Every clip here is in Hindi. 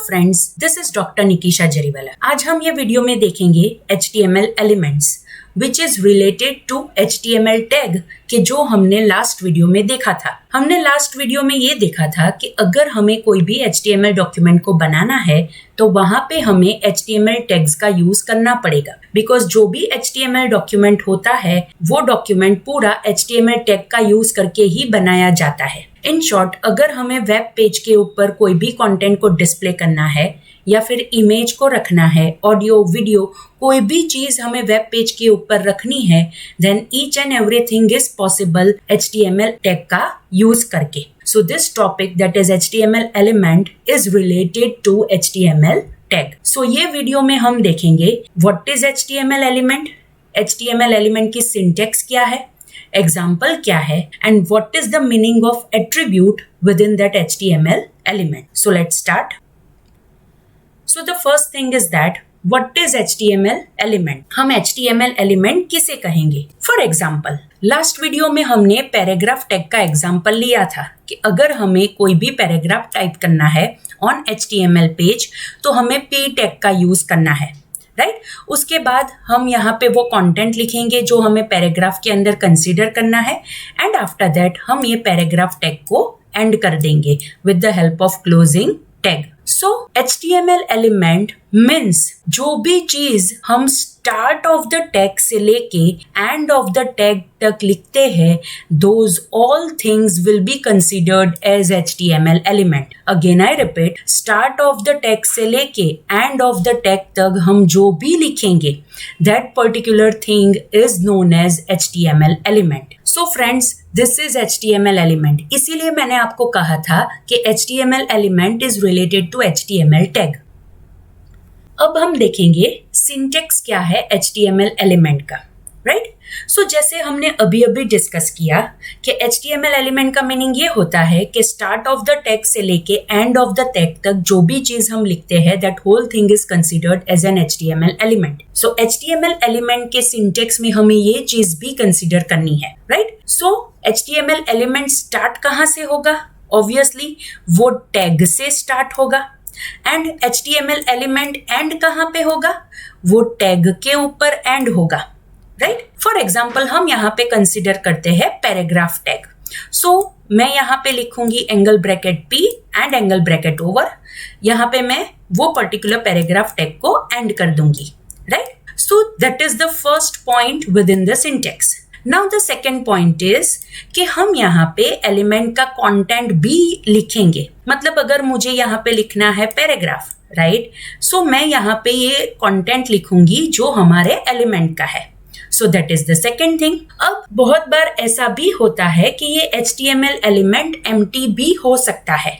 Friends, this is doctor Nikisha Jariwala. आज हम ये वीडियो में देखेंगे HTML elements which is related to HTML tag के जो हमने लास्ट वीडियो में देखा था। हमने लास्ट वीडियो में ये देखा था कि अगर हमें कोई भी HTML डॉक्यूमेंट को बनाना है तो वहां पे हमें HTML टैग्स का यूज करना पड़ेगा, बिकॉज जो भी HTML डॉक्यूमेंट होता है वो डॉक्यूमेंट पूरा HTML टैग का यूज करके ही बनाया जाता है। इन शॉर्ट, अगर हमें वेब पेज के ऊपर कोई भी कंटेंट को डिस्प्ले करना है या फिर इमेज को रखना है, ऑडियो, वीडियो, कोई भी चीज हमें वेब पेज के ऊपर रखनी है, then each and everything is possible HTML tag का यूज करके। So this topic that is HTML element is related to HTML tag. So ये वीडियो में हम देखेंगे what is HTML element, HTML element की सिंटेक्स क्या है, एग्जाम्पल क्या है, and what is the meaning of attribute within that HTML element. So let's start. So the first thing is that what is HTML element? हम HTML element किसे कहेंगे? For example, लास्ट वीडियो में हमने पैराग्राफ टैग का एग्जाम्पल लिया था कि अगर हमें कोई भी पैराग्राफ टाइप करना है ऑन HTML पेज तो हमें P टैग का यूज करना है, राइट? उसके बाद हम यहाँ पे वो कंटेंट लिखेंगे जो हमें पैराग्राफ के अंदर कंसीडर करना है, एंड आफ्टर दैट हम ये पैराग्राफ टैग को एंड कर देंगे with the help of closing tag. So HTML element means जो भी चीज हम स्टार्ट ऑफ द टैग से लेके एंड ऑफ द टैग तक लिखते हैं, those all things will be considered as HTML element. Again I repeat, start of the tag से लेके एंड ऑफ द टैग तक हम जो भी लिखेंगे, that particular thing is known as HTML element. So friends, this is HTML element. इसीलिए मैंने आपको कहा था कि HTML element is related to HTML tag. अब हम देखेंगे सिंटेक्स क्या है HTML एलिमेंट का, राइट? सो जैसे हमने अभी अभी डिस्कस किया कि HTML एलिमेंट का मीनिंग ये होता है कि स्टार्ट ऑफ द टैग से लेके एंड ऑफ द टैग तक जो भी चीज हम लिखते हैं, that whole thing is considered as an HTML element. So HTML element के सिंटेक्स में हमें ये चीज भी कंसिडर करनी है, right? So HTML element start कहाँ से होगा? ऑब्वियसली वो टैग से स्टार्ट होगा। एंड HTML एलिमेंट एंड कहाँ पे होगा? वो टैग के ऊपर एंड होगा, राइट? फॉर एग्जाम्पल, हम यहाँ पे कंसिडर करते हैं पैराग्राफ टैग। सो मैं यहाँ पे लिखूंगी angle bracket P and angle bracket over. यहाँ पे मैं वो पर्टिकुलर पैराग्राफ टैग को एंड कर दूंगी, right? So that is the first point within the syntax. Now the second point is कि हम यहाँ पे एलिमेंट का कंटेंट भी लिखेंगे। मतलब अगर मुझे यहाँ पे लिखना है पैराग्राफ, राइट? सो मैं यहाँ पे ये कंटेंट लिखूंगी जो हमारे एलिमेंट का है। सो that is the second thing. अब बहुत बार ऐसा भी होता है कि ये HTML एलिमेंट एम्प्टी भी हो सकता है,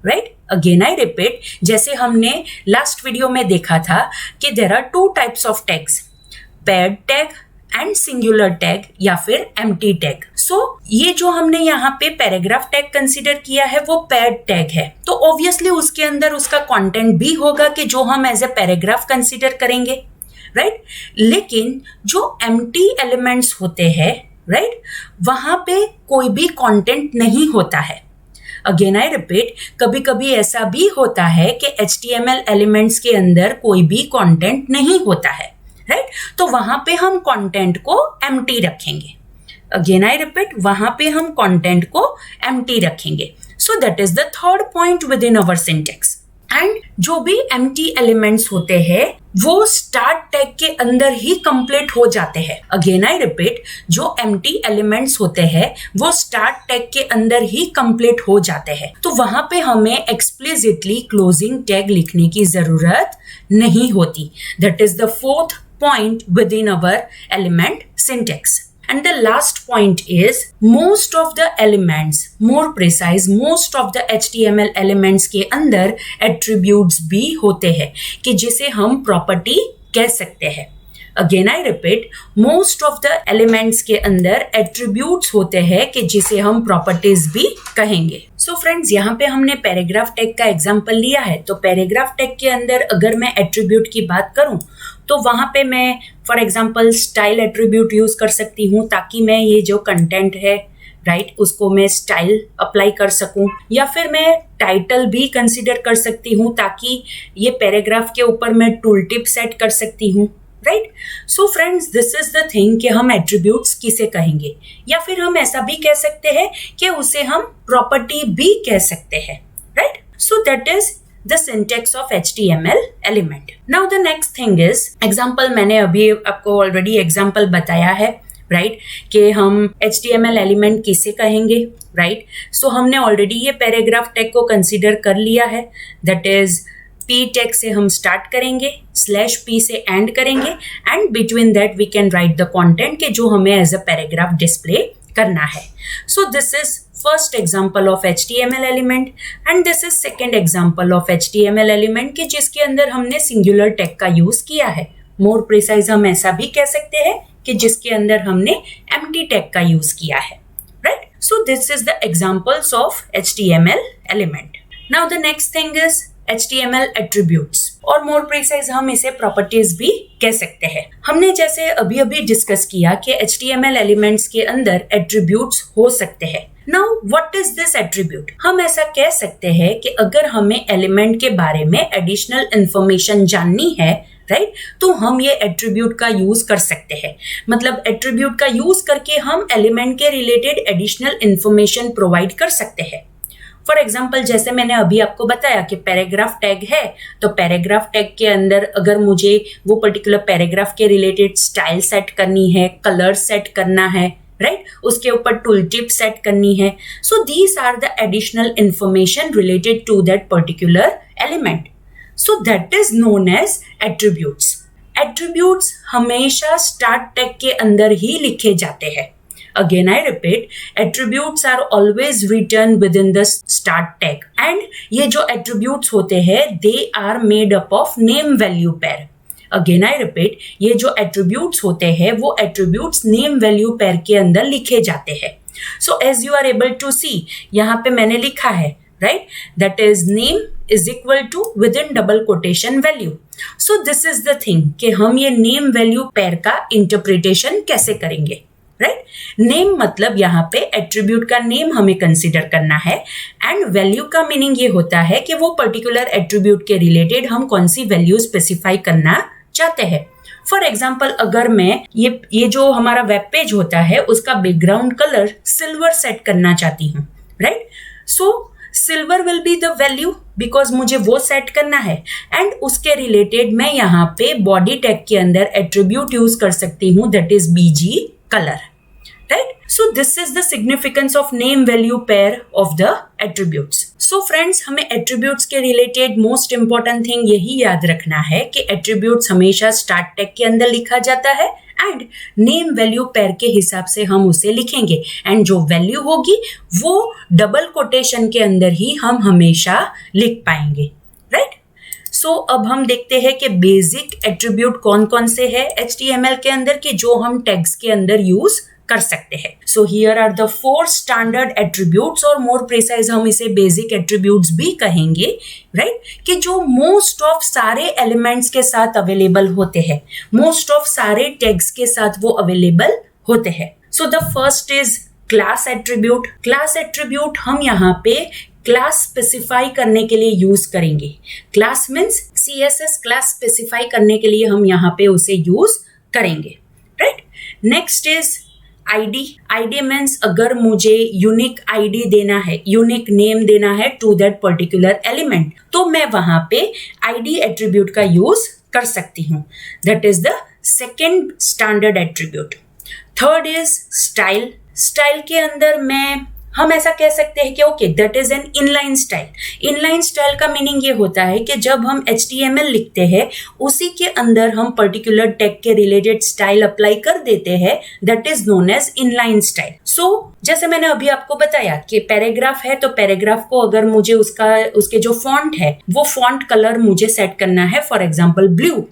राइट? अगेन आई रिपीट, जैसे हमने लास्ट वीडियो में देखा था कि there are two types of tags, paired tag and singular tag या फिर एम्प्टी टैग। सो ये जो हमने यहाँ पे पैराग्राफ टैग कंसीडर किया है वो पेयर्ड टैग है, तो ऑब्वियसली उसके अंदर उसका कंटेंट भी होगा कि जो हम एज ए पैराग्राफ कंसीडर करेंगे, राइट? लेकिन जो एम्प्टी एलिमेंट्स होते हैं, राइट, वहां पे कोई भी कंटेंट नहीं होता है। अगेन आई रिपीट, कभी कभी ऐसा भी होता है कि HTML एलिमेंट्स के अंदर कोई भी कंटेंट नहीं होता है, राइट? तो वहां पे हम कंटेंट को एम्प्टी रखेंगे। अगेन आई रिपीट, वहां पे हम कंटेंट को एम्प्टी रखेंगे। So that is the third point within our syntax. And जो भी एम्प्टी एलिमेंट्स होते हैं वो स्टार्ट टैग के अंदर ही कंप्लीट हो जाते हैं। अगेन आई रिपीट, जो एम्प्टी एलिमेंट्स होते हैं वो स्टार्ट टैग के अंदर ही कंप्लीट हो जाते हैं, तो वहां पे हमें एक्सप्लिसिटली क्लोजिंग टैग लिखने की जरूरत नहीं होती। That is the fourth point within our element syntax. And the last point is most of the elements, more precise, most of the HTML elements के अंदर attributes भी होते हैं कि जिसे हम property कह सकते हैं। Again I repeat, most of the elements के अंदर attributes होते हैं कि जिसे हम properties भी कहेंगे। So friends, यहाँ पे हमने पैराग्राफ टैग का एग्जाम्पल लिया है, तो पैराग्राफ टैग के अंदर अगर मैं एट्रीब्यूट की बात करूं तो वहां पे मैं for example style attribute use कर सकती हूँ ताकि मैं ये जो कंटेंट है, राइट, उसको मैं स्टाइल अप्लाई कर सकूं, या फिर मैं टाइटल भी कंसिडर कर सकती हूँ ताकि ये पैराग्राफ के ऊपर मैं टूल टिप सेट कर सकती हूँ, right. So friends, this is the thing कि हम एट्रीब्यूट्स किसे कहेंगे, या फिर हम ऐसा भी कह सकते हैं कि उसे हम प्रॉपर्टी भी कह सकते हैं, right. So that is the syntax of HTML element. Now the next thing is example. मैंने अभी आपको already example बताया है, right, कि हम HTML element किसे कहेंगे, right. So हमने already ये paragraph tag को consider कर लिया है, that is P tag से हम start करेंगे, /P से end करेंगे, and between that we can write the content के जो हमें as a paragraph display करना है. So this is first example of HTML element and this is second example of HTML element कि जिसके अंदर हमने singular tag का यूज किया है. More precise हम ऐसा भी कह सकते हैं कि जिसके अंदर हमने empty tag का यूज किया है, right? So this is the examples of HTML element. Now the next thing is HTML attributes और more precise हम इसे properties भी कह सकते हैं. हमने जैसे अभी डिस्कस किया कि HTML elements के अंदर attributes हो सकते हैं. Now what is this attribute? हम ऐसा कह सकते हैं कि अगर हमें element के बारे में additional information जाननी है, राइट, तो हम ये एट्रीब्यूट का यूज कर सकते हैं. मतलब एट्रीब्यूट का यूज करके हम एलिमेंट के रिलेटेड एडिशनल इंफॉर्मेशन प्रोवाइड कर सकते हैं. फॉर एग्जाम्पल, जैसे मैंने अभी आपको बताया कि पैराग्राफ टैग है, तो पैराग्राफ टैग के अंदर अगर मुझे वो पर्टिकुलर पैराग्राफ के रिलेटेड स्टाइल सेट करनी है, कलर सेट करना है, राइट, उसके ऊपर टूल टिप सेट करनी है, so these are the additional information related to that particular element. So that is known as attributes. Attributes हमेशा start tag के अंदर ही लिखे जाते हैं. Again I repeat, attributes are always written within the start tag. And ये जो attributes होते हैं, they are made up of name value pair. Again I repeat, ये जो attributes होते हैं, वो attributes name value pair के अंदर लिखे जाते हैं. So as you are able to see, यहाँ पे मैंने लिखा है, right, that is name is equal to within double quotation value. So this is the thing कि हम ये name value pair का interpretation कैसे करेंगे, right? Name मतलब यहाँ पे attribute का name हमें consider करना है and value का meaning ये होता है कि वो particular attribute के related हम कौन सी value specify करना चाहते हैं. फॉर एग्जाम्पल, अगर मैं ये जो हमारा वेब पेज होता है उसका बैकग्राउंड कलर सिल्वर सेट करना चाहती हूँ, right, so silver will be the value because मुझे वो सेट करना है एंड उसके रिलेटेड मैं यहाँ पे बॉडी टैग के अंदर एट्रीब्यूट यूज कर सकती हूँ, that is BG colour, right. So this is the significance of name value pair of the attributes. So friends, हमें एट्रीब्यूट्स के रिलेटेड मोस्ट इंपॉर्टेंट थिंग यही याद रखना है कि एट्रीब्यूट्स हमेशा स्टार्ट टैग के अंदर लिखा जाता है एंड नेम वैल्यू पेयर के हिसाब से हम उसे लिखेंगे एंड जो वैल्यू होगी वो डबल कोटेशन के अंदर ही हम हमेशा लिख पाएंगे, राइट. सो अब हम देखते हैं कि बेसिक एट्रीब्यूट कौन कौन से है HTML के अंदर के जो हम टैग्स के अंदर यूज कर सकते हैं. So here are the 4 standard attributes और मोर प्रिसाइज हम इसे बेसिक एट्रीब्यूट्स भी कहेंगे, राइट, कि जो मोस्ट ऑफ सारे एलिमेंट्स के साथ अवेलेबल होते हैं, मोस्ट ऑफ सारे टैग्स के साथ वो अवेलेबल होते हैं. सो the first is class attribute. Class attribute हम यहाँ पे क्लास स्पेसिफाई करने के लिए यूज करेंगे. Class means CSS class specify करने के लिए हम यहाँ पे उसे यूज करेंगे, right. Next is ID means अगर मुझे यूनिक ID देना है, यूनिक नेम देना है टू दैट पर्टिकुलर एलिमेंट, तो मैं वहां पे ID एट्रीब्यूट का यूज कर सकती हूँ. That is the second standard attribute. Third is style. Style के अंदर हम ऐसा कह सकते हैं कि okay, that is an inline style. Inline style का मीनिंग ये होता है कि जब हम HTML लिखते हैं उसी के अंदर हम पर्टिकुलर टैग के रिलेटेड स्टाइल अप्लाई कर देते हैं, that is known as inline style. So जैसे मैंने अभी आपको बताया कि पैराग्राफ है, तो पैराग्राफ को अगर मुझे उसके जो फॉन्ट है वो फॉन्ट कलर मुझे सेट करना है, फॉर एग्जाम्पल ब्लू,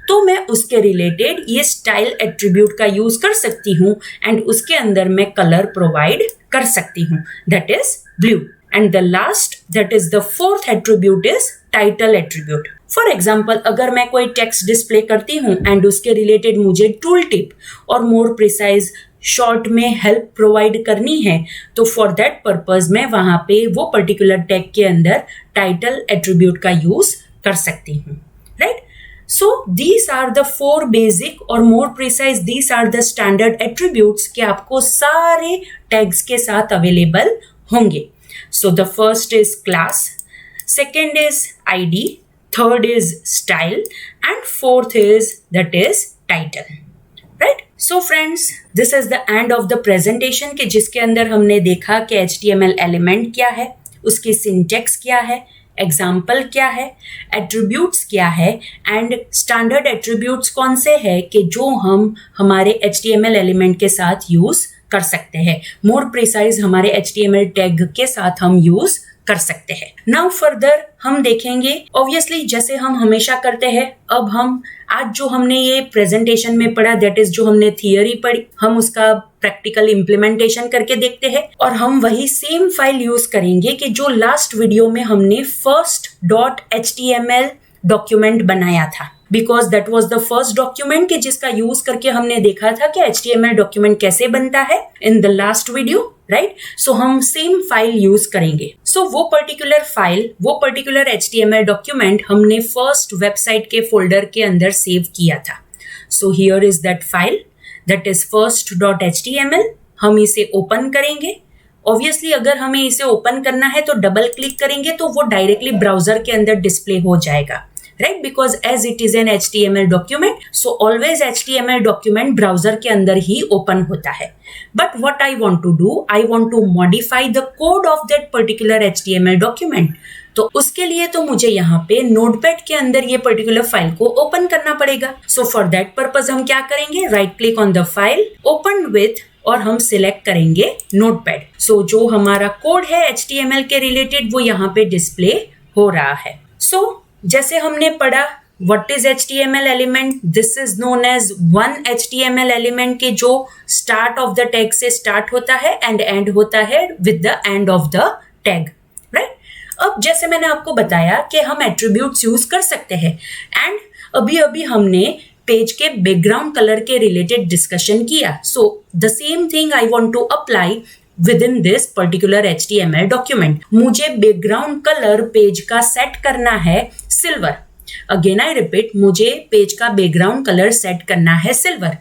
तो मैं उसके रिलेटेड ये स्टाइल एट्रीब्यूट का यूज कर सकती हूँ एंड उसके अंदर मैं कलर प्रोवाइड कर सकती हूँ, that is blue. And the last, that is the fourth attribute is title attribute. For example, अगर मैं कोई टेक्स्ट डिस्प्ले करती हूँ एंड उसके रिलेटेड मुझे टूल टिप और मोर प्रिसाइज शॉर्ट में हेल्प प्रोवाइड करनी है तो फॉर दैट पर्पज मैं वहां पे वो पर्टिकुलर टैग के अंदर टाइटल एट्रीब्यूट का यूज कर सकती हूँ, right. So these are the 4 basic और more precise these are the standard attributes के आपको सारे टैग्स के साथ अवेलेबल होंगे। So the first is class, second is ID, third is style and fourth is that is title, right? So friends, this is the end of the presentation के जिसके अंदर हमने देखा कि HTML एलिमेंट क्या है, उसकी सिंटेक्स क्या है, एग्जाम्पल क्या है, एट्रीब्यूट्स क्या है एंड स्टैंडर्ड एट्रीब्यूट्स कौन से हैं कि जो हम हमारे HTML एलिमेंट के साथ यूज कर सकते हैं, मोर प्रिसाइज हमारे HTML टैग के साथ हम यूज कर सकते हैं। नाउ फर्दर हम देखेंगे ऑब्वियसली जैसे हम हमेशा करते हैं। अब हम आज जो हमने ये प्रेजेंटेशन में पढ़ा दैट इज जो हमने थियरी पढ़ी, हम उसका प्रैक्टिकल इम्प्लीमेंटेशन करके देखते हैं और हम वही सेम फाइल यूज करेंगे कि जो लास्ट वीडियो में हमने first.html डॉक्यूमेंट बनाया था, because that was the first document कि जिसका यूज करके हमने देखा था कि HTML डॉक्यूमेंट कैसे बनता है in the last video, right. So हम सेम फाइल यूज करेंगे। सो वो पर्टिकुलर फाइल, वो पर्टिकुलर HTML डॉक्यूमेंट हमने फर्स्ट वेबसाइट के फोल्डर के अंदर सेव किया था। So here is that file that is first.html। हम इसे ओपन करेंगे। ऑब्वियसली अगर हमें इसे ओपन करना है तो डबल क्लिक करेंगे तो वो डायरेक्टली ब्राउजर के अंदर डिस्प्ले हो जाएगा, right? Because as it is an HTML document, so always HTML document browser के अंदर ही open होता है। But what I want to do, I want to modify the code of that particular HTML document। तो उसके लिए तो मुझे यहाँ पे नोटपैड के अंदर ये पर्टिकुलर फाइल को ओपन करना पड़ेगा। सो फॉर दैट पर्पज हम क्या करेंगे, right click on the file, open with, और हम सिलेक्ट करेंगे नोटपैड। सो जो हमारा कोड है HTML के रिलेटेड वो यहाँ पे डिस्प्ले हो रहा है। सो जैसे हमने पढ़ा what is HTML element, this is known as one HTML element के जो स्टार्ट ऑफ द टैग से स्टार्ट होता है एंड एंड होता है with the end of the tag, right. अब जैसे मैंने आपको बताया कि हम एट्रीब्यूट्स यूज कर सकते हैं एंड अभी अभी हमने पेज के बैकग्राउंड कलर के रिलेटेड डिस्कशन किया। So the same thing I want to apply within this particular HTML document। मुझे बैकग्राउंड कलर पेज का सेट करना है सिल्वर। अगेन आई रिपीट, मुझे पेज का बैकग्राउंड कलर सेट करना है सिल्वर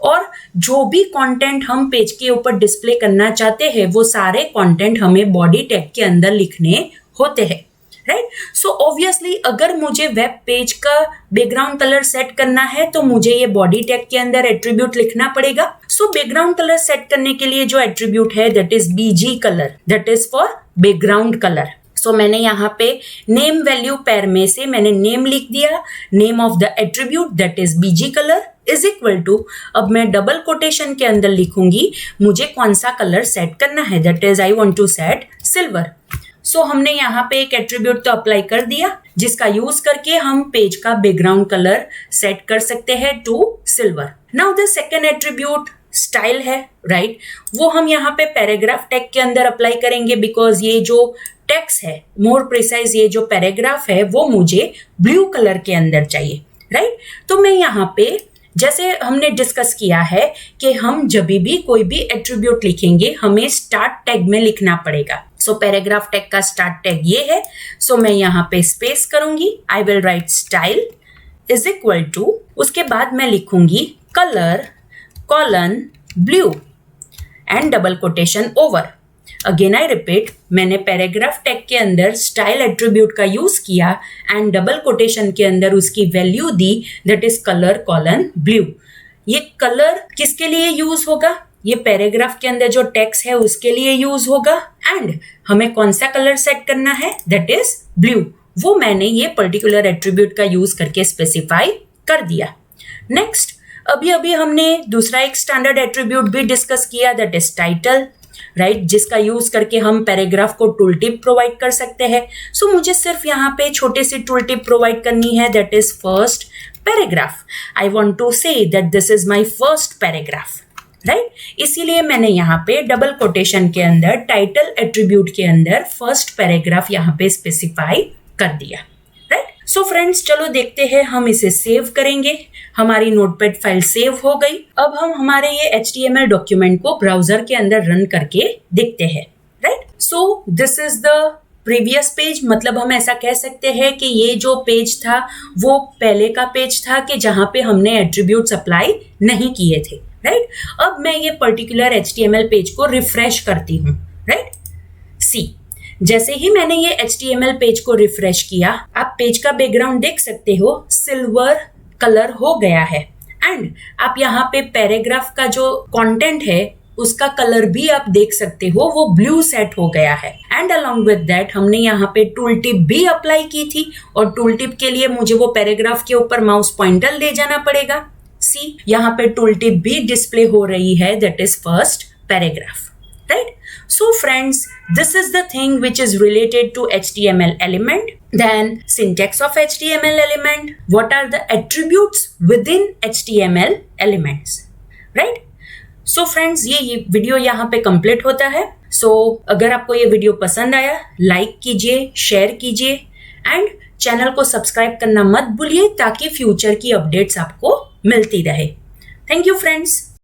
और जो भी कंटेंट हम पेज के ऊपर डिस्प्ले करना चाहते हैं वो सारे कंटेंट हमें बॉडी टैग के अंदर लिखने होते हैं, राइट। सो ऑब्वियसली अगर मुझे वेब पेज का बैकग्राउंड कलर सेट करना है तो मुझे ये बॉडी टैग के अंदर एट्रीब्यूट लिखना पड़ेगा। सो बैकग्राउंड कलर सेट करने के लिए जो एट्रीब्यूट है that is BG colour, that is for background colour. So मैंने यहाँ पे नेम वैल्यू पैर में से मैंने नेम लिख दिया, name of the attribute that is BG colour is equal to, अब मैं डबल कोटेशन के अंदर लिखूंगी मुझे कौन सा कलर सेट करना है, that is I want to set silver. So हमने यहाँ पे एक एट्रीब्यूट तो अप्लाई कर दिया जिसका यूज करके हम पेज का बैकग्राउंड कलर सेट कर सकते हैं to silver. Now the second attribute style है, राइट। वो हम यहाँ पे पैराग्राफ टैग के अंदर अप्लाई करेंगे बिकॉज ये जो टेक्स्ट है, मोर प्रिसाइज ये जो पैराग्राफ है वो मुझे ब्लू कलर के अंदर चाहिए, राइट। तो मैं यहाँ पे जैसे हमने डिस्कस किया है कि हम जब भी कोई भी एट्रीब्यूट लिखेंगे हमें स्टार्ट टैग में लिखना पड़ेगा। सो पैराग्राफ टैग का स्टार्ट टैग ये है। सो मैं यहाँ पे स्पेस करूंगी, I will write style is equal to, उसके बाद मैं लिखूंगी colour colon blue and double quotation over. Again I repeat, मैंने पैराग्राफ टैग के अंदर स्टाइल एट्रीब्यूट का यूज किया एंड डबल कोटेशन के अंदर उसकी वैल्यू दी that is colour colon blue. ये कलर किसके लिए यूज होगा, ये पैराग्राफ के अंदर जो टेक्स्ट है उसके लिए यूज होगा एंड हमें कौन सा कलर सेट करना है दैट इज ब्लू। वो मैंने ये पर्टिकुलर एट्रीब्यूट का यूज करके स्पेसिफाई कर दिया। नेक्स्ट, अभी अभी हमने दूसरा एक स्टैंडर्ड एट्रीब्यूट भी डिस्कस किया दैट इज टाइटल, राइट, जिसका यूज करके हम पैराग्राफ को टूल टिप प्रोवाइड कर सकते हैं। सो मुझे सिर्फ यहाँ पे छोटी सी टूल टिप प्रोवाइड करनी है that is first paragraph. I want to say that this is my first paragraph, right. इसीलिए मैंने यहाँ पे डबल कोटेशन के अंदर टाइटल एट्रीब्यूट के अंदर फर्स्ट पैराग्राफ यहाँ पे स्पेसिफाई कर दिया, राइट। सो फ्रेंड्स चलो देखते हैं, हम इसे सेव करेंगे। हमारी नोटपैड फाइल सेव हो गई। अब हम हमारे ये HTML डॉक्यूमेंट को ब्राउजर के अंदर रन करके देखते हैं, right. So this is the previous page, मतलब हम ऐसा कह सकते हैं कि ये जो पेज था वो पहले का पेज था कि जहां पे हमने एट्रीब्यूट्स अप्लाई नहीं किए थे, राइट। अब मैं ये पर्टिकुलर HTML पेज को रिफ्रेश करती हूँ, राइट। सी, जैसे ही मैंने ये HTML पेज को रिफ्रेश किया, आप पेज का बैकग्राउंड देख सकते हो, सिल्वर कलर हो गया है। एंड आप यहाँ पे पैराग्राफ का जो कंटेंट है उसका कलर भी आप देख सकते हो, वो ब्लू सेट हो गया है। एंड अलोंग विद दैट हमने यहाँ पे टूल टिप भी अप्लाई की थी, और टूल टिप के लिए मुझे वो पैराग्राफ के ऊपर माउस पॉइंटर ले जाना पड़ेगा। सी, यहाँ पे टूल टिप भी डिस्प्ले हो रही है, that is first paragraph, right? So friends, this is the thing which is related to HTML element. Then syntax of HTML element. What are the attributes within HTML elements, right? So friends, ये वीडियो यहाँ पे कंप्लीट होता है। So अगर आपको ये वीडियो पसंद आया, लाइक कीजिए, शेयर कीजिए एंड चैनल को सब्सक्राइब करना मत भूलिए, ताकि फ्यूचर की अपडेट्स आपको मिलती रहे। Thank you friends.